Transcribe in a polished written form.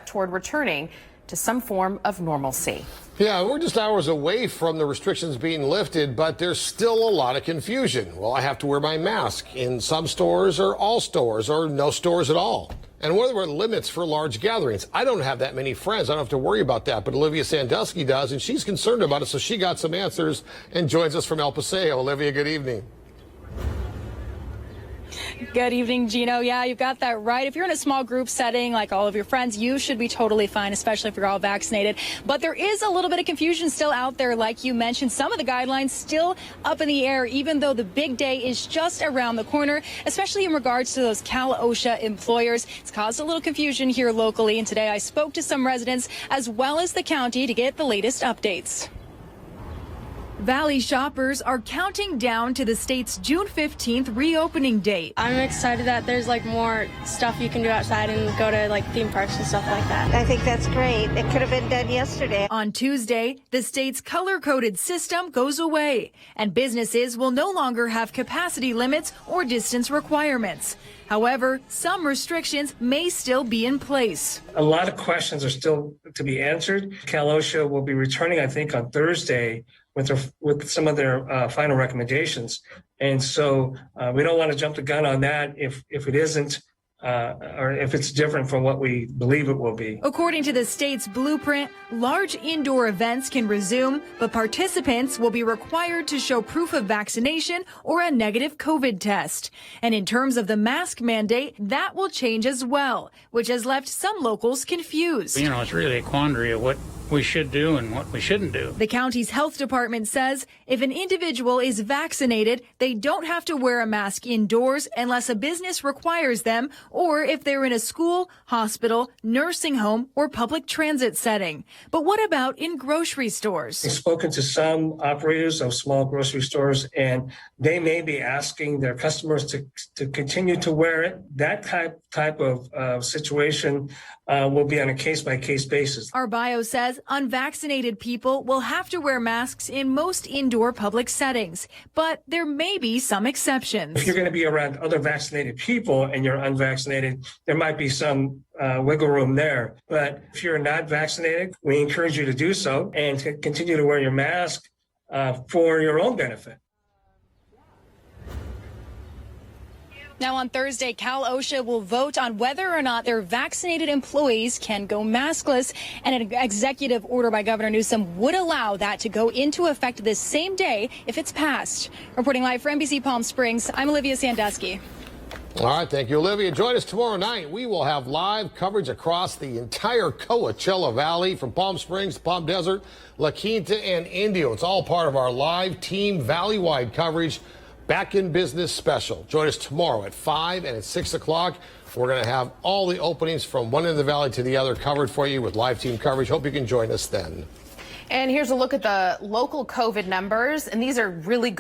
toward returning to some form of normalcy. Yeah, we're just hours away from the restrictions being lifted, but there's still a lot of confusion. Will I have to wear my mask in some stores or all stores or no stores at all? And what are the limits for large gatherings? I don't have that many friends. I don't have to worry about that, but Olivia Sandusky does, and she's concerned about it, so she got some answers and joins us from El Paseo. Olivia, good evening. Good evening, Gino. Yeah, you've got that right. If you're in a small group setting like all of your friends, you should be totally fine, especially if you're all vaccinated. But there is a little bit of confusion still out there, like you mentioned. Some of the guidelines still up in the air, even though the big day is just around the corner, especially in regards to those Cal OSHA employers. It's caused a little confusion here locally, and today I spoke to some residents as well as the county to get the latest updates. Valley shoppers are counting down to the state's June 15th reopening date. I'm excited that there's like more stuff you can do outside and go to like theme parks and stuff like that. I think that's great. It could have been done yesterday. On Tuesday, the state's color-coded system goes away, and businesses will no longer have capacity limits or distance requirements. However, some restrictions may still be in place. A lot of questions are still to be answered. Cal OSHA will be returning, I think, on Thursday with some of their final recommendations. And so we don't want to jump the gun on that if it isn't or if it's different from what we believe it will be. According to the state's blueprint, large indoor events can resume, but participants will be required to show proof of vaccination or a negative COVID test. And in terms of the mask mandate, that will change as well, which has left some locals confused. You know, it's really a quandary of what we should do and what we shouldn't do. The county's health department says if an individual is vaccinated, they don't have to wear a mask indoors unless a business requires them or if they're in a school, hospital, nursing home, or public transit setting. But what about in grocery stores? I've spoken to some operators of small grocery stores, and they may be asking their customers to continue to wear it. That type of situation will be on a case-by-case basis. Our bio says unvaccinated people will have to wear masks in most indoor public settings, but there may be some exceptions. If you're going to be around other vaccinated people and you're unvaccinated, there might be some wiggle room there. But if you're not vaccinated, we encourage you to do so and to continue to wear your mask for your own benefit. Now on Thursday, Cal OSHA will vote on whether or not their vaccinated employees can go maskless, and an executive order by Governor Newsom would allow that to go into effect this same day if it's passed. Reporting live for NBC Palm Springs, I'm Olivia Sandusky. All right, thank you, Olivia. Join us tomorrow night. We will have live coverage across the entire Coachella Valley from Palm Springs to Palm Desert, La Quinta, and Indio. It's all part of our live team valley-wide coverage. Back in Business special. Join us tomorrow at 5 and at 6 o'clock. We're going to have all the openings from one end of the valley to the other covered for you with live team coverage. Hope you can join us then. And here's a look at the local COVID numbers, and these are really good.